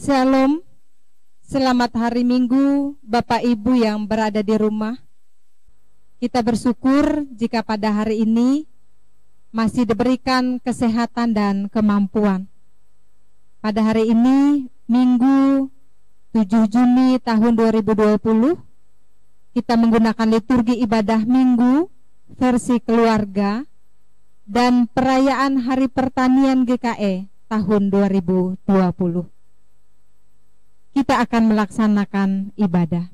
Shalom, selamat hari Minggu Bapak Ibu yang berada di rumah. Kita bersyukur jika pada hari ini masih diberikan kesehatan dan kemampuan. Pada hari ini Minggu 7 Juni tahun 2020, kita menggunakan liturgi ibadah Minggu versi keluarga dan perayaan Hari Pertanian GKE tahun 2020. Kita akan melaksanakan ibadah.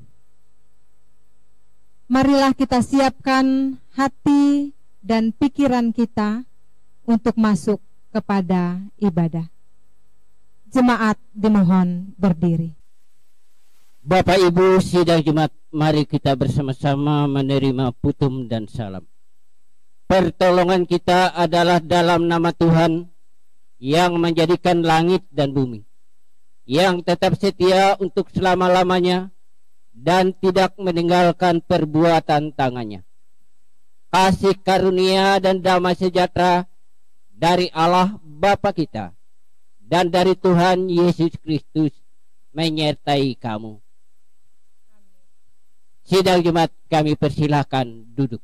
Marilah kita siapkan hati dan pikiran kita untuk masuk kepada ibadah. Jemaat dimohon berdiri. Bapak Ibu sidang Jumat, mari kita bersama-sama menerima putum dan salam. Pertolongan kita adalah dalam nama Tuhan yang menjadikan langit dan bumi, yang tetap setia untuk selama-lamanya dan tidak meninggalkan perbuatan tangannya. Kasih karunia dan damai sejahtera dari Allah Bapa kita dan dari Tuhan Yesus Kristus menyertai kamu. Sidang Jumat, kami persilahkan duduk.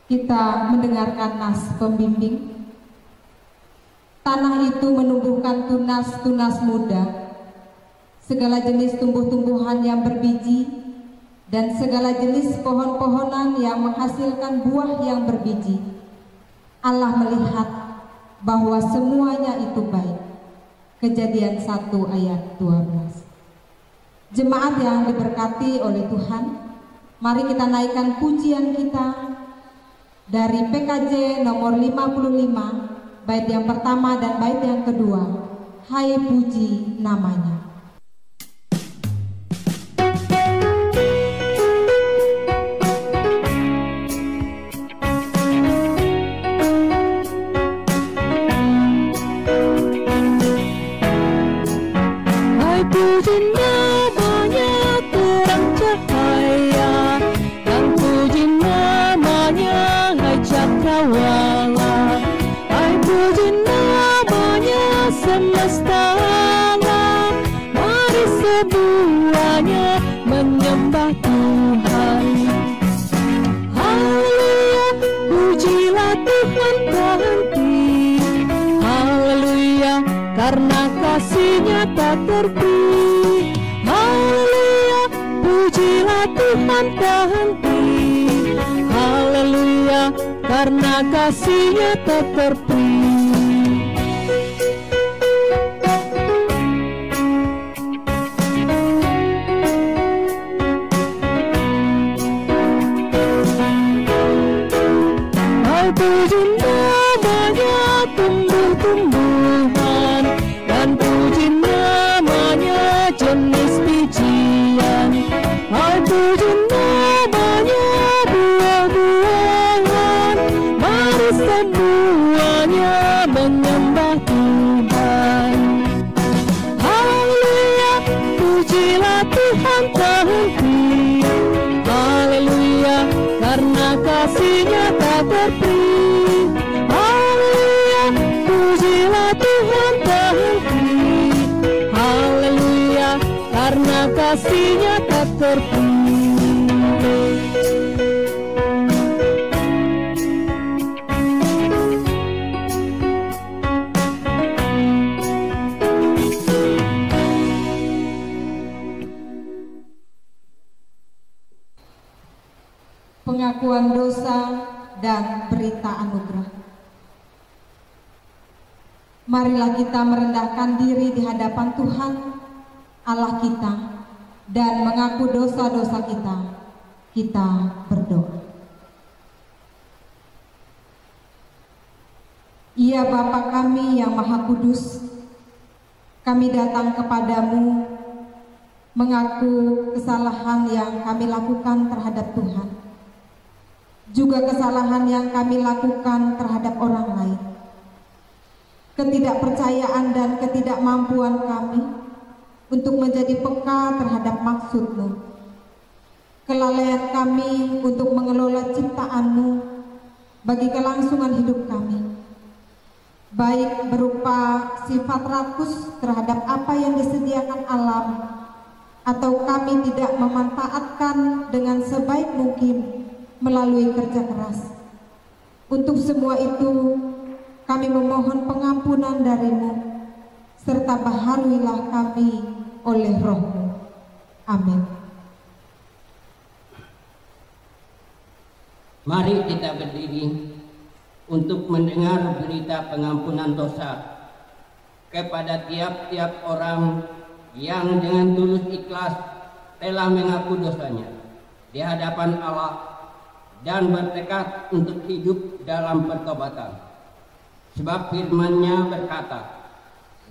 Kita mendengarkan nas pembimbing. Tanah itu menumbuhkan tunas-tunas muda, segala jenis tumbuh-tumbuhan yang berbiji, dan segala jenis pohon-pohonan yang menghasilkan buah yang berbiji. Allah melihat bahwa semuanya itu baik. Kejadian 1 ayat 12. Jemaat yang diberkati oleh Tuhan, mari kita naikkan pujian kita dari PKJ nomor 55, bait yang pertama dan bait yang kedua. Hai puji namanya. Hai puji namanya terang cahaya, dan puji namanya hai cakrawala. Puji namanya semesta alam, mari semuanya menyembah Tuhan. Haleluya, pujilah Tuhan tak henti. Haleluya, karena kasih-Nya tak terhenti. Haleluya, pujilah Tuhan tak henti. Haleluya, karena kasih-Nya tak terhenti. Hai puji namanya tumbuh-tumbuhan, dan puji namanya jenis bijian. Hai puji namanya buah-buahan, mari semuanya menyembah Tuhan. Haleluya, pujilah Tuhan tak henti. Haleluya, karena kasih-Nya tak terhenti. Haleluya, pujilah Tuhan tak henti. Haleluya, karena kasih-Nya tak terhenti. Pengakuan dosa dan berita anugerah. Marilah kita merendahkan diri di hadapan Tuhan Allah kita dan mengaku dosa-dosa kita. Kita berdoa. Ya Bapa kami yang Maha Kudus, kami datang kepadamu mengaku kesalahan yang kami lakukan terhadap Tuhan, juga kesalahan yang kami lakukan terhadap orang lain. Ketidakpercayaan dan ketidakmampuan kami untuk menjadi peka terhadap maksud-Mu. Kelalaian kami untuk mengelola ciptaan-Mu bagi kelangsungan hidup kami. baik berupa sifat rakus terhadap apa yang disediakan alam, atau kami tidak memanfaatkan dengan sebaik mungkin melalui kerja keras. Untuk semua itu, kami memohon pengampunan dari-Mu, serta baharuilah kami oleh Roh-Mu. Amin. Mari kita berdiri untuk mendengar berita pengampunan dosa kepada tiap-tiap orang yang dengan tulus ikhlas telah mengaku dosanya di hadapan Allah dan bertekad untuk hidup dalam pertobatan. Sebab firman-Nya berkata,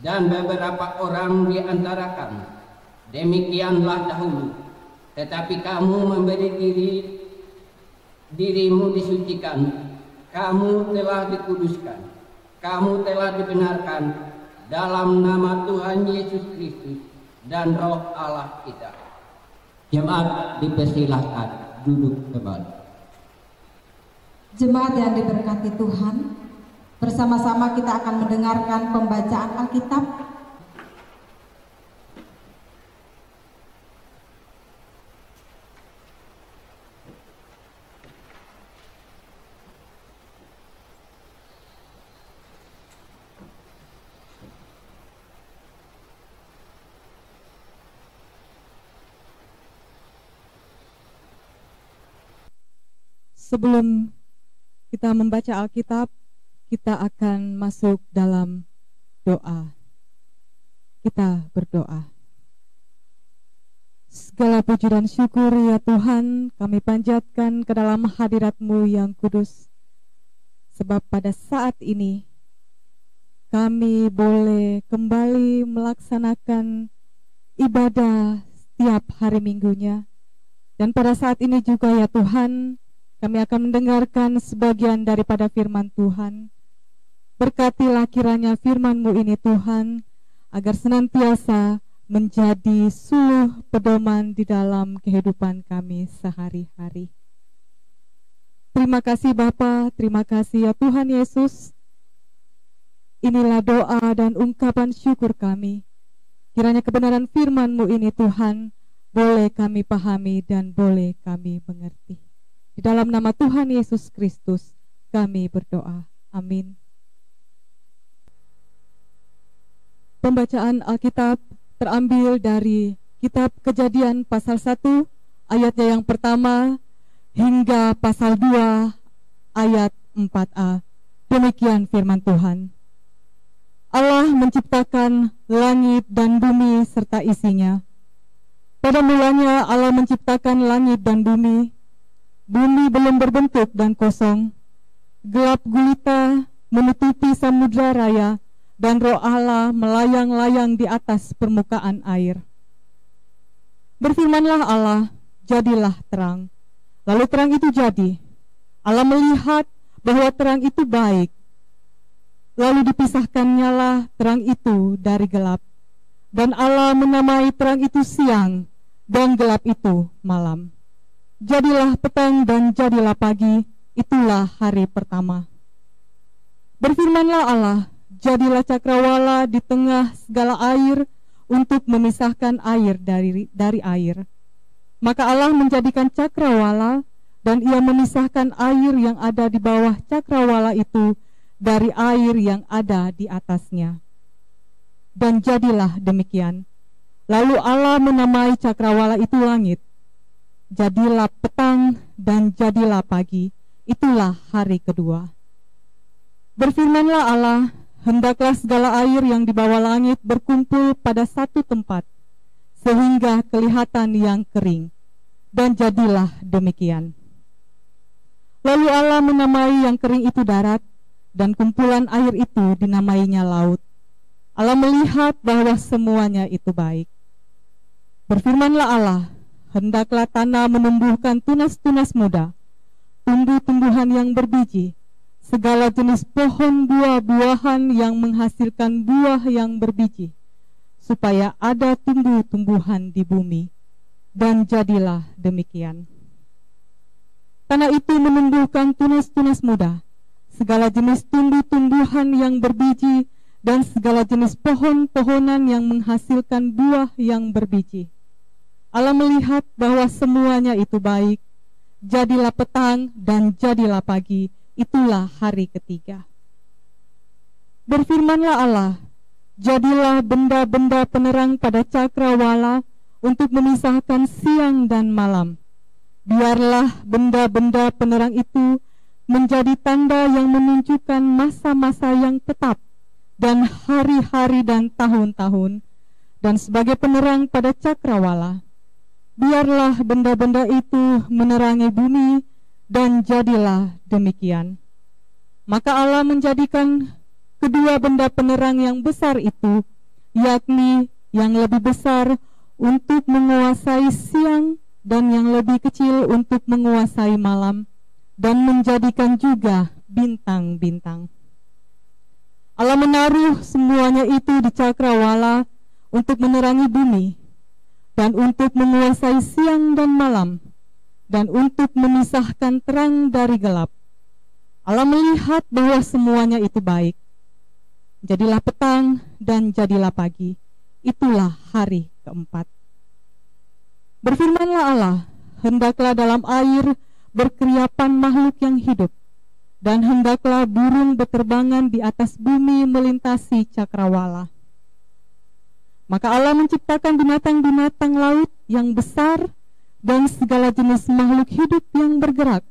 dan beberapa orang di antara kamu demikianlah dahulu, tetapi kamu memberi dirimu disucikan, kamu telah dikuduskan, kamu telah dibenarkan dalam nama Tuhan Yesus Kristus dan Roh Allah kita. Jemaat dipersilahkan duduk kembali. Jemaat yang diberkati Tuhan, bersama-sama kita akan mendengarkan pembacaan Alkitab. Sebelum kita membaca Alkitab, kita akan masuk dalam doa. Kita berdoa. Segala puji dan syukur ya Tuhan, kami panjatkan ke dalam hadirat-Mu yang kudus. Sebab pada saat ini kami boleh kembali melaksanakan ibadah setiap hari minggunya. Dan pada saat ini juga ya Tuhan, kami akan mendengarkan sebagian daripada firman Tuhan. Berkatilah kiranya firman-Mu ini Tuhan, agar senantiasa menjadi suluh pedoman di dalam kehidupan kami sehari-hari. Terima kasih Bapa, terima kasih ya Tuhan Yesus. Inilah doa dan ungkapan syukur kami. Kiranya kebenaran firman-Mu ini Tuhan, boleh kami pahami dan boleh kami mengerti. Di dalam nama Tuhan Yesus Kristus kami berdoa. Amin. Pembacaan Alkitab terambil dari kitab Kejadian pasal 1 ayatnya yang pertama hingga pasal 2 ayat 4a. Demikian firman Tuhan. Allah menciptakan langit dan bumi serta isinya. Pada mulanya Allah menciptakan langit dan bumi. Bumi belum berbentuk dan kosong. Gelap gulita menutupi samudra raya, dan Roh Allah melayang-layang di atas permukaan air. Berfirmanlah Allah, jadilah terang. Lalu terang itu jadi. Allah melihat bahwa terang itu baik. Lalu dipisahkannyalah terang itu dari gelap. Dan Allah menamai terang itu siang, dan gelap itu malam. Jadilah petang dan jadilah pagi, itulah hari pertama. Berfirmanlah Allah, jadilah cakrawala di tengah segala air untuk memisahkan air dari air. Maka Allah menjadikan cakrawala, dan Ia memisahkan air yang ada di bawah cakrawala itu dari air yang ada di atasnya. Dan jadilah demikian. Lalu Allah menamai cakrawala itu langit. Jadilah petang dan jadilah pagi, itulah hari kedua. Berfirmanlah Allah, hendaklah segala air yang di bawah langit berkumpul pada satu tempat, sehingga kelihatan yang kering. Dan jadilah demikian. Lalu Allah menamai yang kering itu darat, dan kumpulan air itu dinamainya laut. Allah melihat bahwa semuanya itu baik. Berfirmanlah Allah, hendaklah tanah menumbuhkan tunas-tunas muda, tumbuh-tumbuhan yang berbiji, segala jenis pohon buah-buahan yang menghasilkan buah yang berbiji, supaya ada tumbuh-tumbuhan di bumi. Dan jadilah demikian. Tanah itu menumbuhkan tunas-tunas muda, segala jenis tumbuh-tumbuhan yang berbiji, dan segala jenis pohon-pohonan yang menghasilkan buah yang berbiji. Allah melihat bahwa semuanya itu baik. Jadilah petang dan jadilah pagi, itulah hari ketiga. Berfirmanlah Allah, jadilah benda-benda penerang pada cakrawala untuk memisahkan siang dan malam. Biarlah benda-benda penerang itu menjadi tanda yang menunjukkan masa-masa yang tetap dan hari-hari dan tahun-tahun, dan sebagai penerang pada cakrawala. Biarlah benda-benda itu menerangi bumi, dan jadilah demikian. Maka Allah menjadikan kedua benda penerang yang besar itu, yakni yang lebih besar untuk menguasai siang dan yang lebih kecil untuk menguasai malam, dan menjadikan juga bintang-bintang. Allah menaruh semuanya itu di cakrawala untuk menerangi bumi, dan untuk menguasai siang dan malam, dan untuk memisahkan terang dari gelap. Allah melihat bahwa semuanya itu baik. Jadilah petang dan jadilah pagi, itulah hari keempat. Berfirmanlah Allah, hendaklah dalam air berkeriapan makhluk yang hidup, dan hendaklah burung beterbangan di atas bumi melintasi cakrawala. Maka Allah menciptakan binatang-binatang laut yang besar dan segala jenis makhluk hidup yang bergerak,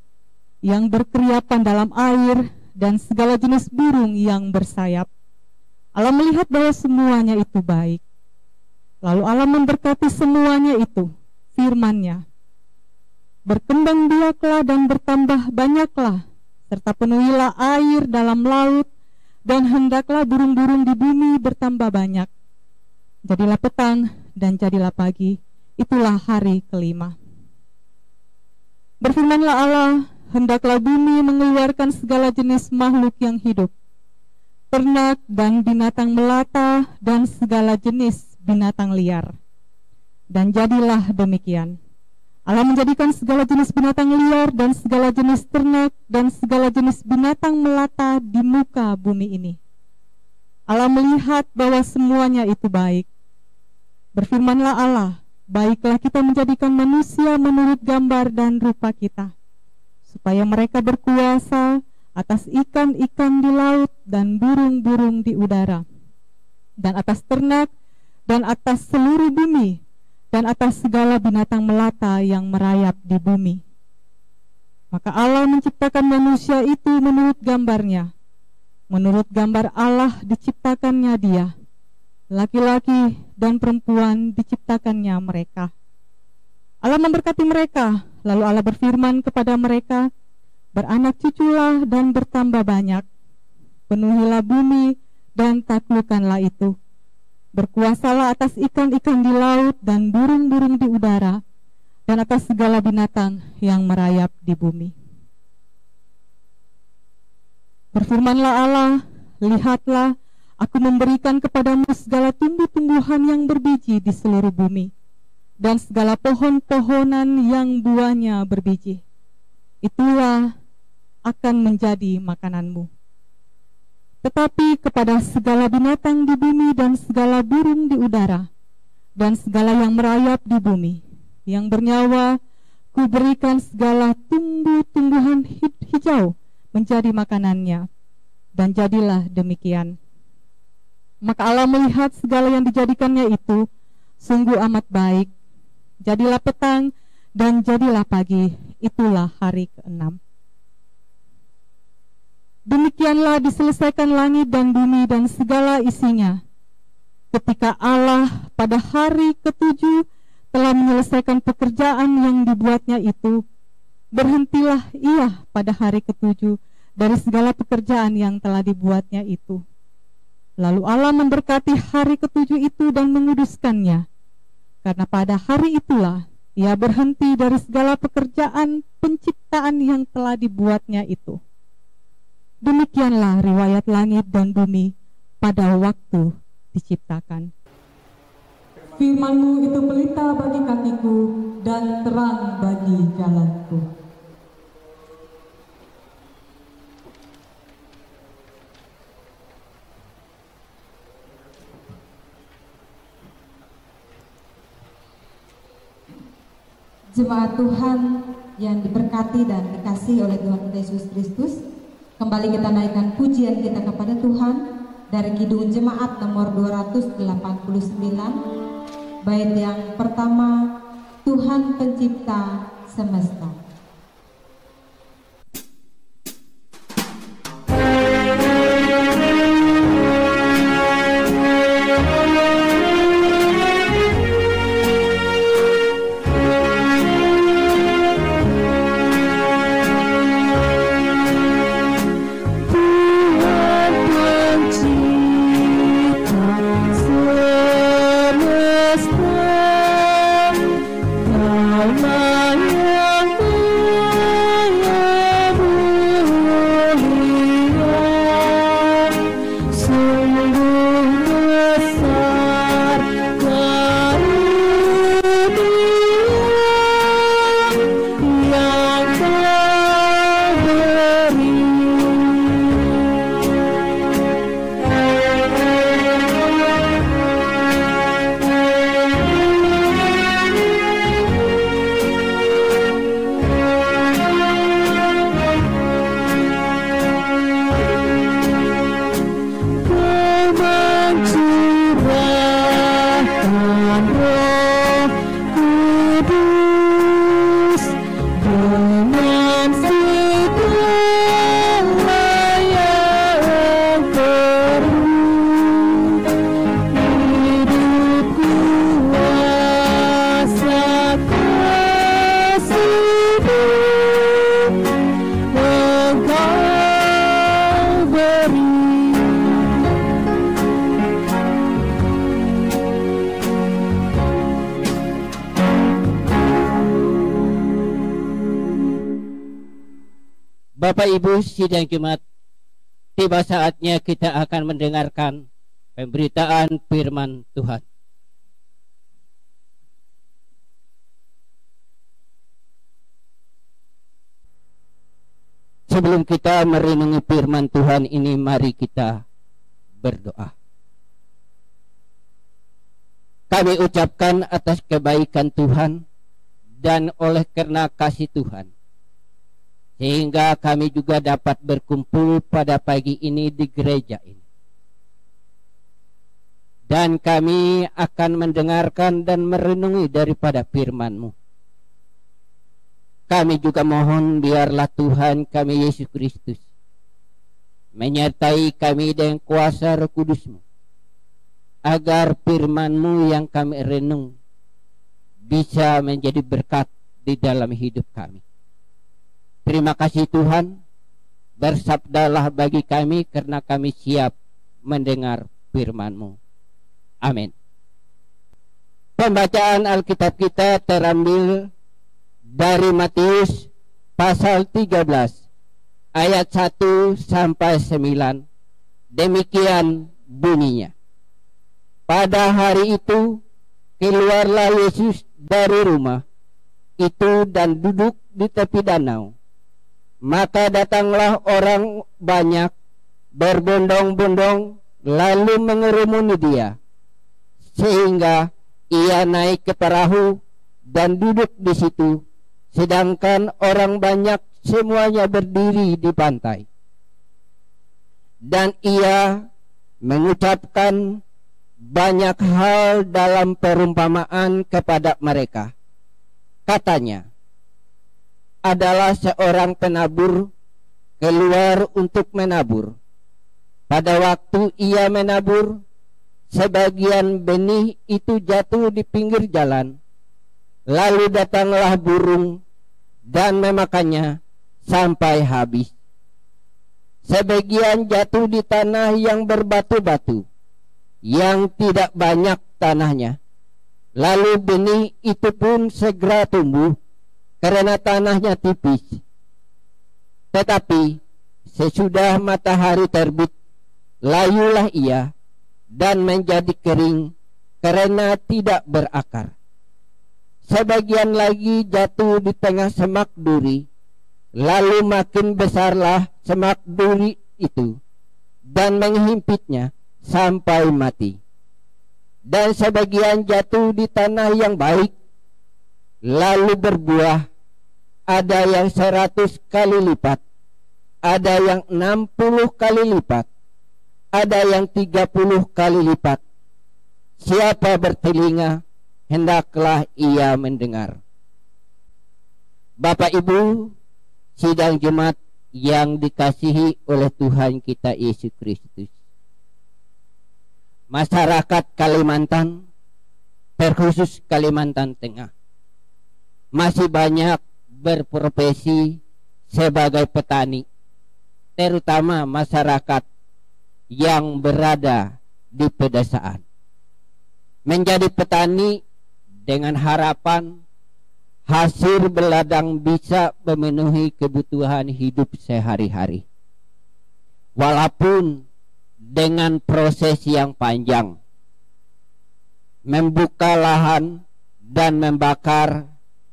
yang berkeriapan dalam air, dan segala jenis burung yang bersayap. Allah melihat bahwa semuanya itu baik. Lalu Allah memberkati semuanya itu, firman-Nya, berkembang biaklah dan bertambah banyaklah, serta penuhilah air dalam laut, dan hendaklah burung-burung di bumi bertambah banyak. Jadilah petang dan jadilah pagi, itulah hari kelima. Berfirmanlah Allah, hendaklah bumi mengeluarkan segala jenis makhluk yang hidup, ternak dan binatang melata dan segala jenis binatang liar. Dan jadilah demikian. Allah menjadikan segala jenis binatang liar dan segala jenis ternak dan segala jenis binatang melata di muka bumi ini. Allah melihat bahwa semuanya itu baik. Berfirmanlah Allah, baiklah kita menjadikan manusia menurut gambar dan rupa kita, supaya mereka berkuasa atas ikan-ikan di laut dan burung-burung di udara, dan atas ternak, dan atas seluruh bumi, dan atas segala binatang melata yang merayap di bumi. Maka Allah menciptakan manusia itu menurut gambarnya. Menurut gambar Allah diciptakannya dia. Laki-laki dan perempuan diciptakannya mereka. Allah memberkati mereka, lalu Allah berfirman kepada mereka, beranak cuculah dan bertambah banyak, penuhilah bumi dan taklukkanlah itu, berkuasalah atas ikan-ikan di laut dan burung-burung di udara, dan atas segala binatang yang merayap di bumi. Berfirmanlah Allah, lihatlah, aku memberikan kepadamu segala tumbuh-tumbuhan yang berbiji di seluruh bumi, dan segala pohon-pohonan yang buahnya berbiji. Itulah akan menjadi makananmu. Tetapi kepada segala binatang di bumi dan segala burung di udara, dan segala yang merayap di bumi, yang bernyawa, kuberikan segala tumbuh-tumbuhan hijau menjadi makanannya. Dan jadilah demikian. Maka Allah melihat segala yang dijadikannya itu sungguh amat baik. Jadilah petang dan jadilah pagi, itulah hari ke-6. Demikianlah diselesaikan langit dan bumi dan segala isinya. Ketika Allah pada hari ke-7 telah menyelesaikan pekerjaan yang dibuatnya itu, berhentilah ia pada hari ke-7 dari segala pekerjaan yang telah dibuatnya itu. Lalu Allah memberkati hari ke-7 itu dan menguduskannya, karena pada hari itulah ia berhenti dari segala pekerjaan penciptaan yang telah dibuatnya itu. Demikianlah riwayat langit dan bumi pada waktu diciptakan. Firman-Mu itu pelita bagi kakiku dan terang bagi jalanku. Jemaat Tuhan yang diberkati dan dikasihi oleh Tuhan kita Yesus Kristus, kembali kita naikkan pujian kita kepada Tuhan dari Kidung Jemaat nomor 289, bait yang pertama, Tuhan Pencipta Semesta. Bapak Ibu sidang Jumat, tiba saatnya kita akan mendengarkan pemberitaan firman Tuhan. Sebelum kita merenungi firman Tuhan ini, mari kita berdoa. Kami ucapkan atas kebaikan Tuhan dan oleh karena kasih Tuhan, sehingga kami juga dapat berkumpul pada pagi ini di gereja ini. Dan kami akan mendengarkan dan merenungi daripada firman-Mu. Kami juga mohon biarlah Tuhan kami Yesus Kristus menyertai kami dengan kuasa Roh Kudus-Mu, agar firman-Mu yang kami renung bisa menjadi berkat di dalam hidup kami. Terima kasih Tuhan, bersabdalah bagi kami karena kami siap mendengar firman-Mu. Amin. Pembacaan Alkitab kita terambil dari Matius pasal 13 ayat 1 sampai 9. Demikian bunyinya. Pada hari itu keluarlah Yesus dari rumah itu dan duduk di tepi danau. Maka datanglah orang banyak berbondong-bondong lalu mengerumuni dia, sehingga ia naik ke perahu dan duduk di situ, sedangkan orang banyak semuanya berdiri di pantai. Dan ia mengucapkan banyak hal dalam perumpamaan kepada mereka. Katanya, adalah seorang penabur keluar untuk menabur. Pada waktu ia menabur, sebagian benih itu jatuh di pinggir jalan. Lalu datanglah burung dan memakannya sampai habis. Sebagian jatuh di tanah yang berbatu-batu, yang tidak banyak tanahnya. Lalu benih itu pun segera tumbuh, karena tanahnya tipis. Tetapi sesudah matahari terbit, layulah ia dan menjadi kering karena tidak berakar. Sebagian lagi jatuh di tengah semak duri, lalu makin besarlah semak duri itu dan menghimpitnya sampai mati. Dan sebagian jatuh di tanah yang baik, lalu berbuah, ada yang 100 kali lipat, ada yang 60 kali lipat, ada yang 30 kali lipat. Siapa bertelinga, hendaklah ia mendengar. Bapak Ibu, sidang jemaat yang dikasihi oleh Tuhan kita Yesus Kristus. Masyarakat Kalimantan, terkhusus Kalimantan Tengah, masih banyak berprofesi sebagai petani, terutama masyarakat yang berada di pedesaan. Menjadi petani dengan harapan hasil berladang bisa memenuhi kebutuhan hidup sehari-hari, walaupun dengan proses yang panjang, membuka lahan dan membakar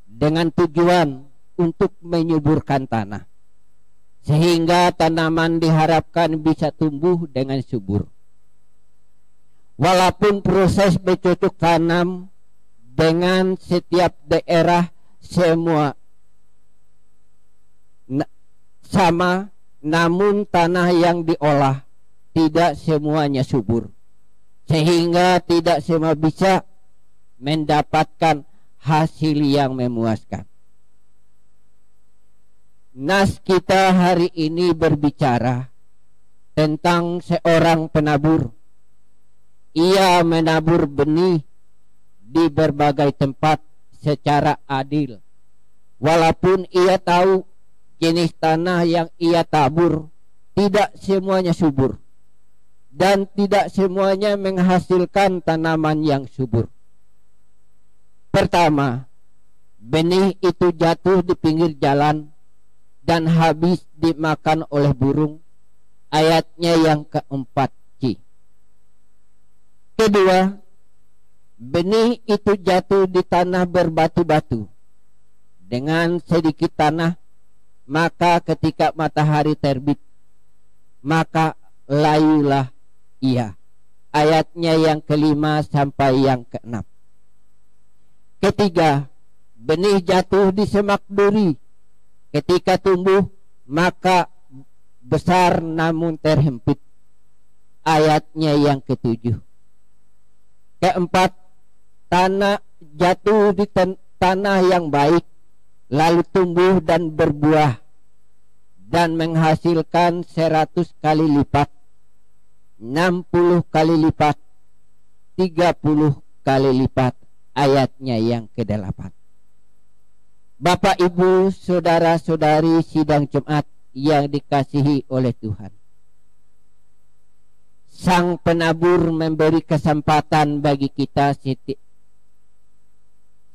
dengan tujuan untuk menyuburkan tanah, sehingga tanaman diharapkan bisa tumbuh dengan subur. Walaupun proses bercocok tanam dengan setiap daerah semua sama, namun tanah yang diolah tidak semuanya subur, sehingga tidak semua bisa mendapatkan hasil yang memuaskan. Nas kita hari ini berbicara tentang seorang penabur. Ia menabur benih di berbagai tempat secara adil, walaupun ia tahu jenis tanah yang ia tabur tidak semuanya subur dan tidak semuanya menghasilkan tanaman yang subur. Pertama, benih itu jatuh di pinggir jalan dan habis dimakan oleh burung. Ayatnya yang keempat C. Kedua, benih itu jatuh di tanah berbatu-batu dengan sedikit tanah, maka ketika matahari terbit, maka layulah ia. Ayatnya yang kelima sampai yang keenam. Ketiga, benih jatuh di semak duri. Ketika tumbuh, maka besar namun terhimpit. Ayatnya yang ketujuh. Keempat, tanah jatuh di tanah yang baik, lalu tumbuh dan berbuah dan menghasilkan 100 kali lipat, 60 kali lipat, 30 kali lipat. Ayatnya yang ke-8. Bapak, Ibu, saudara-saudari sidang Jumat yang dikasihi oleh Tuhan, Sang penabur memberi kesempatan bagi kita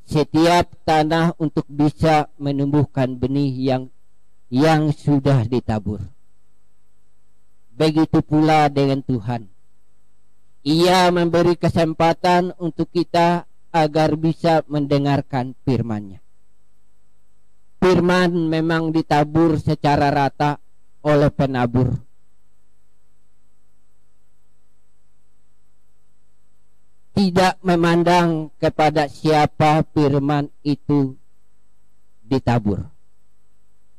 setiap tanah untuk bisa menumbuhkan benih yang sudah ditabur. Begitu pula dengan Tuhan. Ia memberi kesempatan untuk kita agar bisa mendengarkan firman-Nya. Firman memang ditabur secara rata oleh penabur. Tidak memandang kepada siapa firman itu ditabur.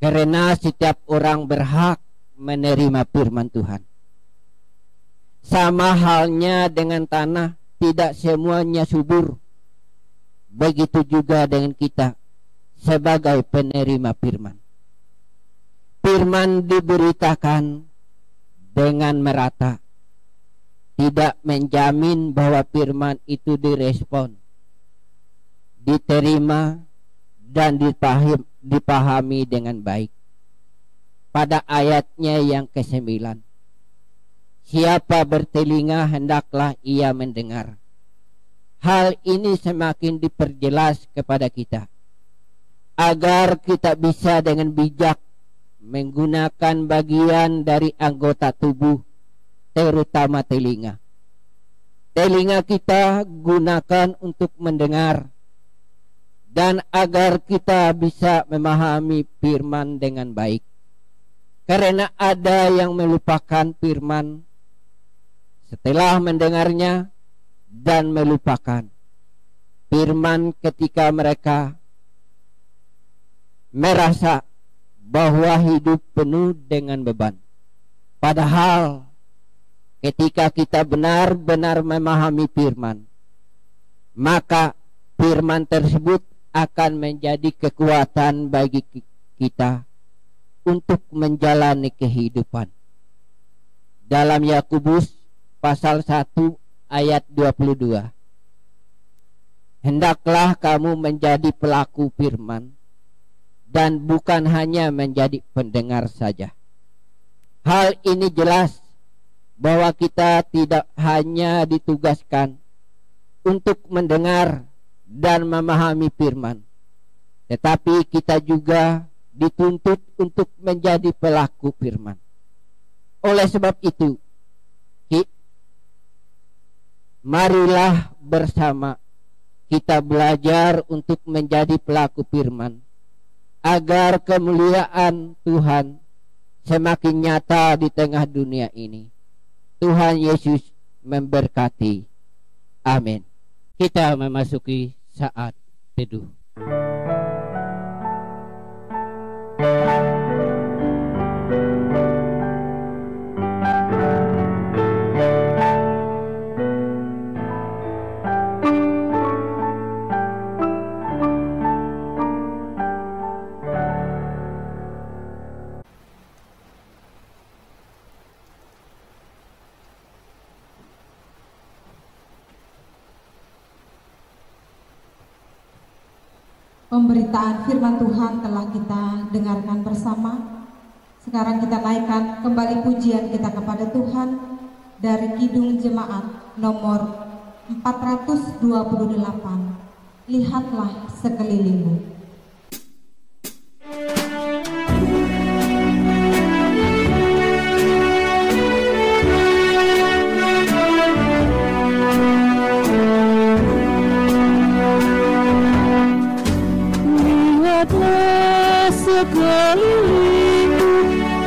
Karena setiap orang berhak menerima firman Tuhan. Sama halnya dengan tanah, tidak semuanya subur. Begitu juga dengan kita sebagai penerima firman. Firman diberitakan dengan merata, tidak menjamin bahwa firman itu direspon, diterima, dan dipahami dengan baik. Pada ayatnya yang ke-9, siapa bertelinga hendaklah ia mendengar. Hal ini semakin diperjelas kepada kita agar kita bisa dengan bijak menggunakan bagian dari anggota tubuh, terutama telinga. Telinga kita gunakan untuk mendengar, dan agar kita bisa memahami firman dengan baik. Karena ada yang melupakan firman setelah mendengarnya dan melupakan firman ketika mereka merasa bahwa hidup penuh dengan beban. Padahal ketika kita benar-benar memahami firman, maka firman tersebut akan menjadi kekuatan bagi kita untuk menjalani kehidupan. Dalam Yakobus pasal 1 ayat 22, hendaklah kamu menjadi pelaku firman dan bukan hanya menjadi pendengar saja. Hal ini jelas bahwa kita tidak hanya ditugaskan untuk mendengar dan memahami firman, tetapi kita juga dituntut untuk menjadi pelaku firman. Oleh sebab itu, marilah bersama kita belajar untuk menjadi pelaku firman, agar kemuliaan Tuhan semakin nyata di tengah dunia ini. Tuhan Yesus memberkati. Amin. Kita memasuki saat teduh. Pemberitaan firman Tuhan telah kita dengarkan bersama. Sekarang kita naikkan kembali pujian kita kepada Tuhan dari Kidung Jemaat nomor 428. Lihatlah sekelilingmu. Sekelilingmu,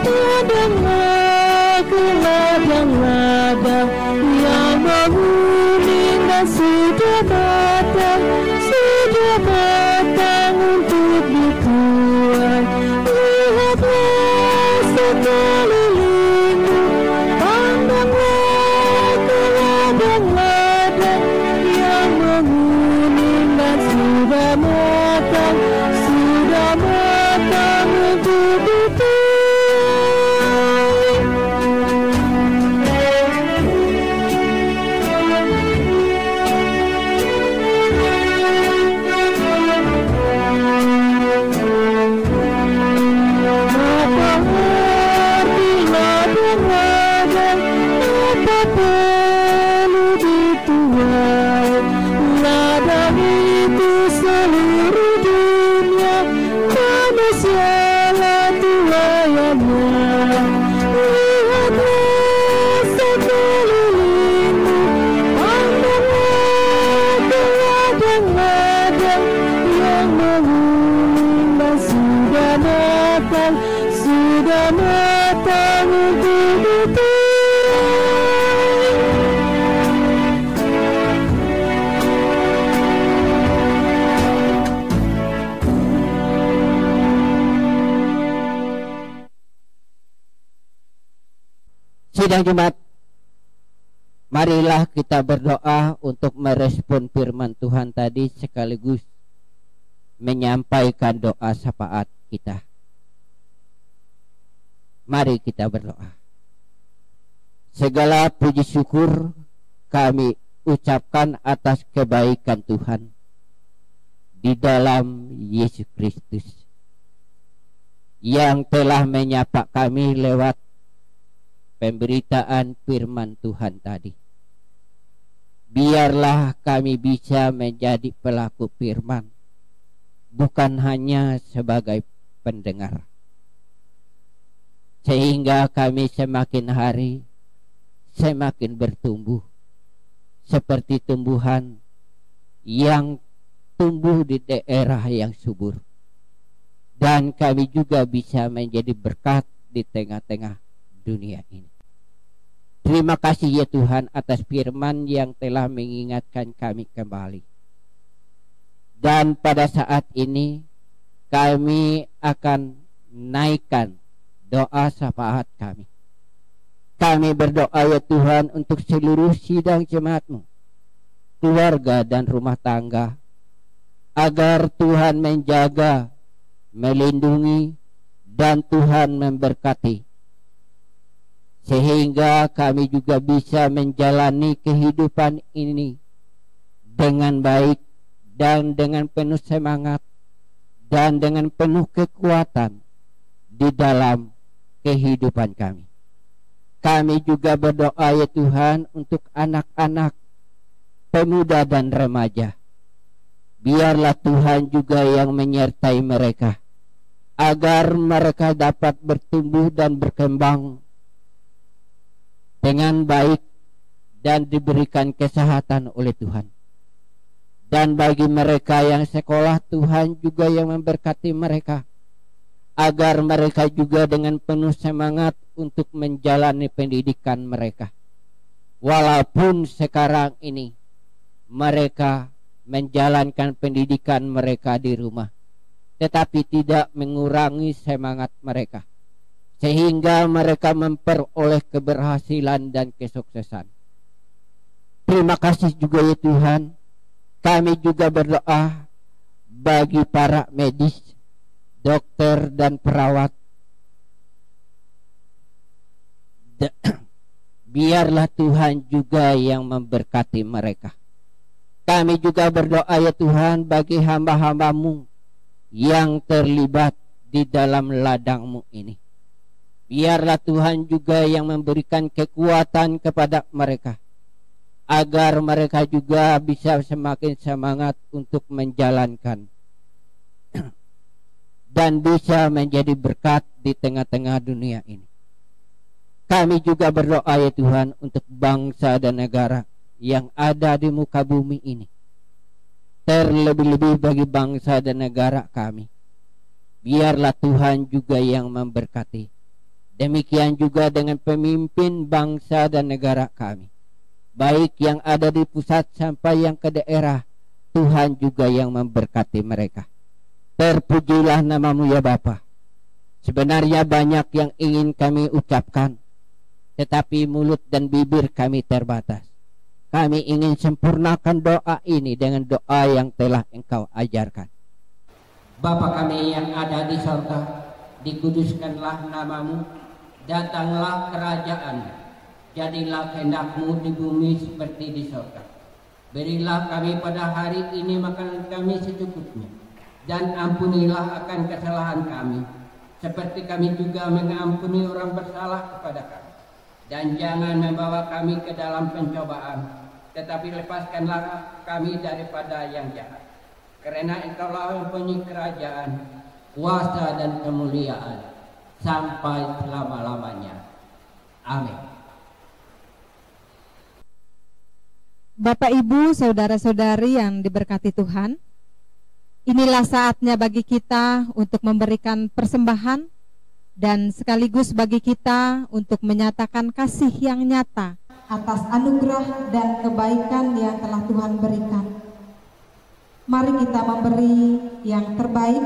terdengar ladang-ladang yang menguning dan sudah matang untuk dituai. Lihatlah sekelilingmu, pandanglah ke ladang-ladang yang menguning dan sudah matang untuk dituai. Apa arti ladang-ladang, apa perlu dituai? Ladang itu seluruh dunia, manusialah tuaiannya. Lihatlah sekelilingmu, pandanglah ke ladang-ladang yang menguning dan sudah matang untuk dituai. Sidang Jumat, marilah kita berdoa untuk merespon firman Tuhan tadi sekaligus menyampaikan doa syafaat kita. Mari kita berdoa. Segala puji syukur kami ucapkan atas kebaikan Tuhan di dalam Yesus Kristus yang telah menyapa kami lewat pemberitaan firman Tuhan tadi. Biarlah kami bisa menjadi pelaku firman, bukan hanya sebagai pendengar, sehingga kami semakin hari semakin bertumbuh seperti tumbuhan yang tumbuh di daerah yang subur, dan kami juga bisa menjadi berkat di tengah-tengah dunia ini. Terima kasih ya Tuhan atas firman yang telah mengingatkan kami kembali. Dan pada saat ini kami akan naikkan doa syafaat kami. Kami berdoa ya Tuhan untuk seluruh sidang jemaat-Mu, keluarga dan rumah tangga, agar Tuhan menjaga, melindungi, dan Tuhan memberkati, sehingga kami juga bisa menjalani kehidupan ini dengan baik dan dengan penuh semangat dan dengan penuh kekuatan di dalam kehidupan kami. Kami juga berdoa ya Tuhan untuk anak-anak, pemuda dan remaja. Biarlah Tuhan juga yang menyertai mereka, agar mereka dapat bertumbuh dan berkembang dengan baik dan diberikan kesehatan oleh Tuhan. Dan bagi mereka yang sekolah, Tuhan juga yang memberkati mereka, agar mereka juga dengan penuh semangat untuk menjalani pendidikan mereka. Walaupun sekarang ini mereka menjalankan pendidikan mereka di rumah, tetapi tidak mengurangi semangat mereka, sehingga mereka memperoleh keberhasilan dan kesuksesan. Terima kasih juga ya Tuhan. Kami juga berdoa bagi para medis, dokter dan perawat. Biarlah Tuhan juga yang memberkati mereka. Kami juga berdoa ya Tuhan bagi hamba-hamba-Mu yang terlibat di dalam ladang-Mu ini. Biarlah Tuhan juga yang memberikan kekuatan kepada mereka, agar mereka juga bisa semakin semangat untuk menjalankan dan bisa menjadi berkat di tengah-tengah dunia ini. Kami juga berdoa ya Tuhan untuk bangsa dan negara yang ada di muka bumi ini, terlebih-lebih bagi bangsa dan negara kami. Biarlah Tuhan juga yang memberkati. Demikian juga dengan pemimpin bangsa dan negara kami, baik yang ada di pusat sampai yang ke daerah. Tuhan juga yang memberkati mereka. Terpujilah nama-Mu ya Bapa. Sebenarnya banyak yang ingin kami ucapkan, tetapi mulut dan bibir kami terbatas. Kami ingin sempurnakan doa ini dengan doa yang telah Engkau ajarkan. Bapa kami yang ada di surga, dikuduskanlah nama-Mu, datanglah kerajaan-Mu, jadilah kehendak-Mu di bumi seperti di surga. Berilah kami pada hari ini makanan kami secukupnya, dan ampunilah akan kesalahan kami, seperti kami juga mengampuni orang bersalah kepada kami. Dan jangan membawa kami ke dalam pencobaan, tetapi lepaskanlah kami daripada yang jahat. Karena Engkaulah yang mempunyai kerajaan, kuasa dan kemuliaan sampai selama-lamanya. Amin. Bapak, Ibu, saudara-saudari yang diberkati Tuhan, inilah saatnya bagi kita untuk memberikan persembahan dan sekaligus bagi kita untuk menyatakan kasih yang nyata atas anugerah dan kebaikan yang telah Tuhan berikan. Mari kita memberi yang terbaik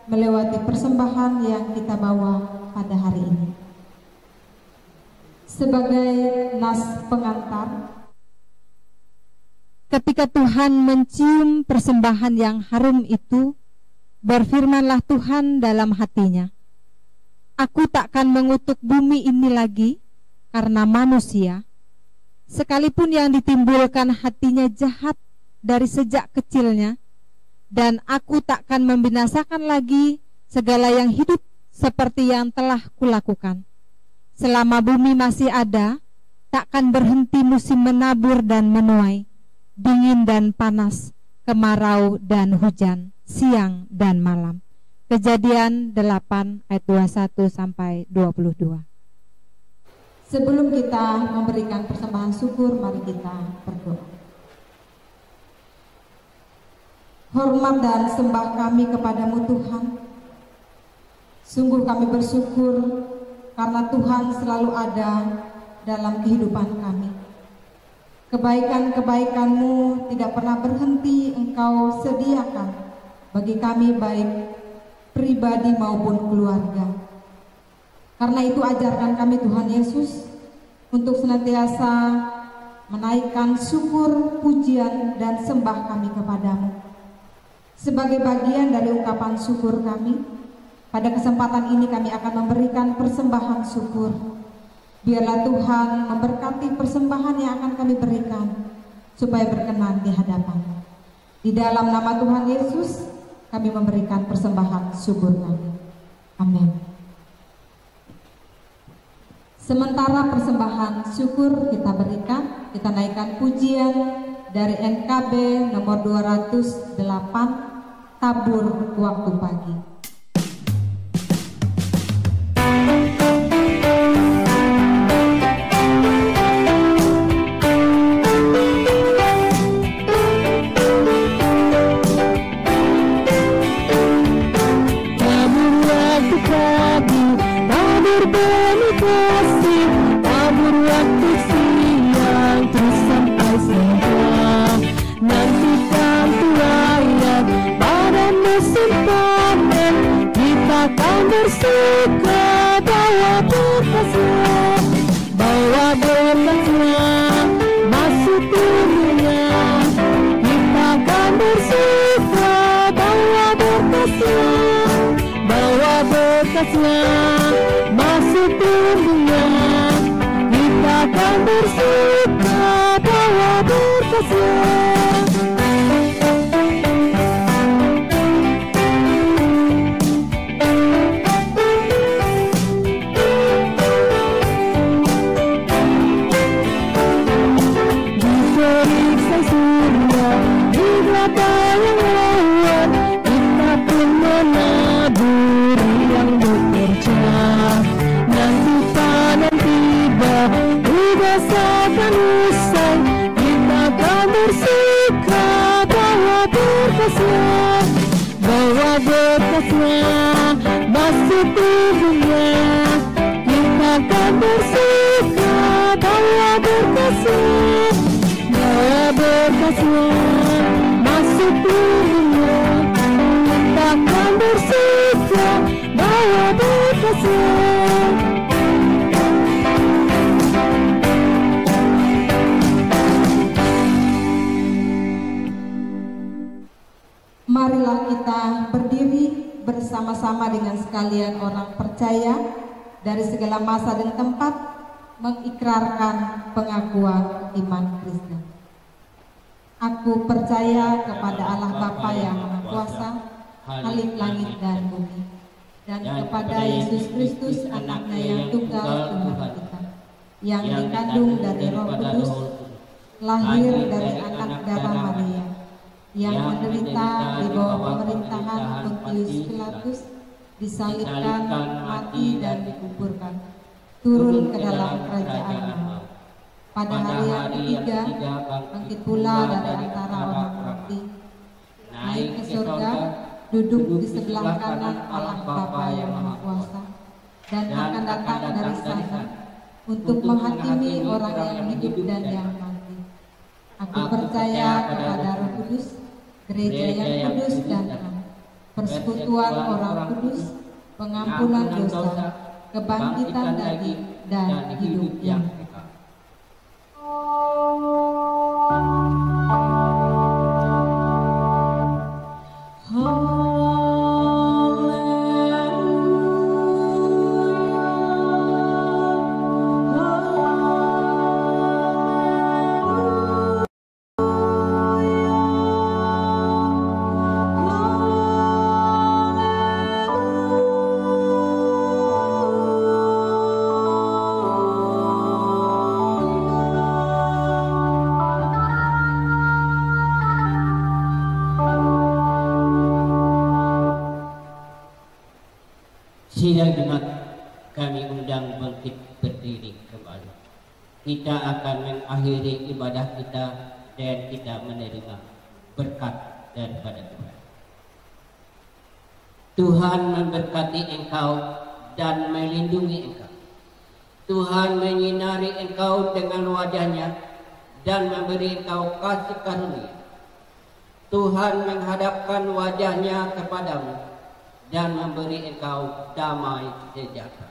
melewati persembahan yang kita bawa pada hari ini. Sebagai nas pengantar, ketika Tuhan mencium persembahan yang harum itu, berfirmanlah Tuhan dalam hatinya, "Aku takkan mengutuk bumi ini lagi karena manusia, sekalipun yang ditimbulkan hatinya jahat dari sejak kecilnya, dan aku takkan membinasakan lagi segala yang hidup seperti yang telah kulakukan. Selama bumi masih ada, takkan berhenti musim menabur dan menuai, dingin dan panas, kemarau dan hujan, siang dan malam." Kejadian 8 ayat 21 sampai 22. Sebelum kita memberikan persembahan syukur, mari kita berdoa. Hormat dan sembah kami kepadamu Tuhan. Sungguh kami bersyukur karena Tuhan selalu ada dalam kehidupan kami. Kebaikan-kebaikan-Mu tidak pernah berhenti Engkau sediakan bagi kami, baik pribadi maupun keluarga. Karena itu ajarkan kami Tuhan Yesus untuk senantiasa menaikkan syukur, pujian, dan sembah kami kepadamu. Sebagai bagian dari ungkapan syukur kami, pada kesempatan ini kami akan memberikan persembahan syukur. Biarlah Tuhan memberkati persembahan yang akan kami berikan, supaya berkenan di hadapan-Mu. Di dalam nama Tuhan Yesus, kami memberikan persembahan syukur kami. Amin. Sementara persembahan syukur kita berikan, kita naikkan pujian dari NKB nomor 208, Tabur Waktu Pagi. Bersuka bawa berkasnya, bawa berkasnya masuk dunia. Kita akan bersuka bawa berkasnya, bawa berkasnya masuk dunia. Kita akan bersuka bawa berkasnya. Bawa berkasnya masuk tubuhnya. Kita akan bersuka bawa berkasnya, bawa berkasnya masuk tubuhnya. Kita akan bersuka bawa berkasnya. Marilah kita berdiri bersama-sama dengan sekalian orang percaya dari segala masa dan tempat mengikrarkan pengakuan iman Kristen. Aku percaya kepada Allah Bapa yang Maha Kuasa, Khalik langit dan bumi, dan kepada Yesus Kristus anaknya yang tunggal Tuhan kita, yang dikandung dari Roh Kudus, lahir dari anak darah Maria, yang menderita di bawah pemerintahan Pontius Pilatus, disalibkan, mati dan dikuburkan, turun ke dalam kerajaan maut. Pada hari yang ketiga, bangkit pula dari antara orang mati, naik ke surga, duduk di sebelah kanan Allah Bapa yang Maha Kuasa, dan akan datang dari sana untuk menghakimi orang yang hidup dan yang mati. Aku percaya kepada Roh Kudus, gereja yang kudus dan am, persekutuan orang kudus, pengampunan dosa, kebangkitan daging, dan hidup yang kekal. Sidang Jumat kami undang bangkit berdiri kembali. Kita akan mengakhiri ibadah kita dan kita menerima berkat daripada Tuhan. Tuhan memberkati engkau dan melindungi engkau. Tuhan menyinari engkau dengan wajahnya dan memberi engkau kasih karunia. Tuhan menghadapkan wajahnya kepadamu dan memberi engkau damai sejahtera.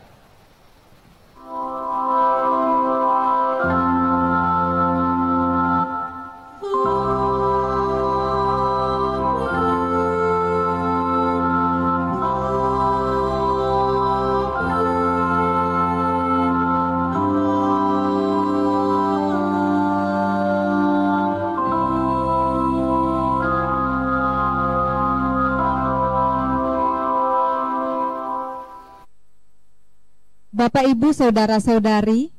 Bapak, Ibu, Saudara-saudari,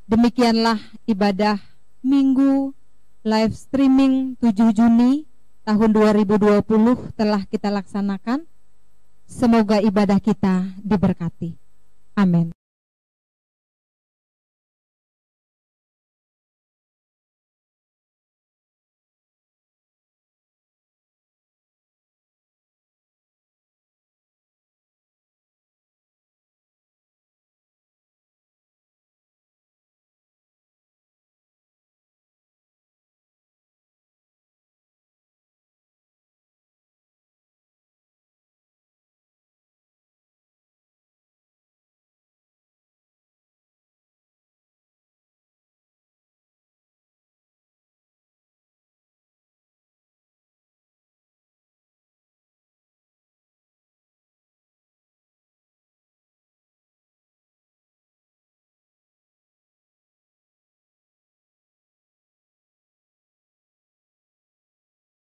demikianlah ibadah Minggu live streaming 7 Juni tahun 2020 telah kita laksanakan. Semoga ibadah kita diberkati. Amin.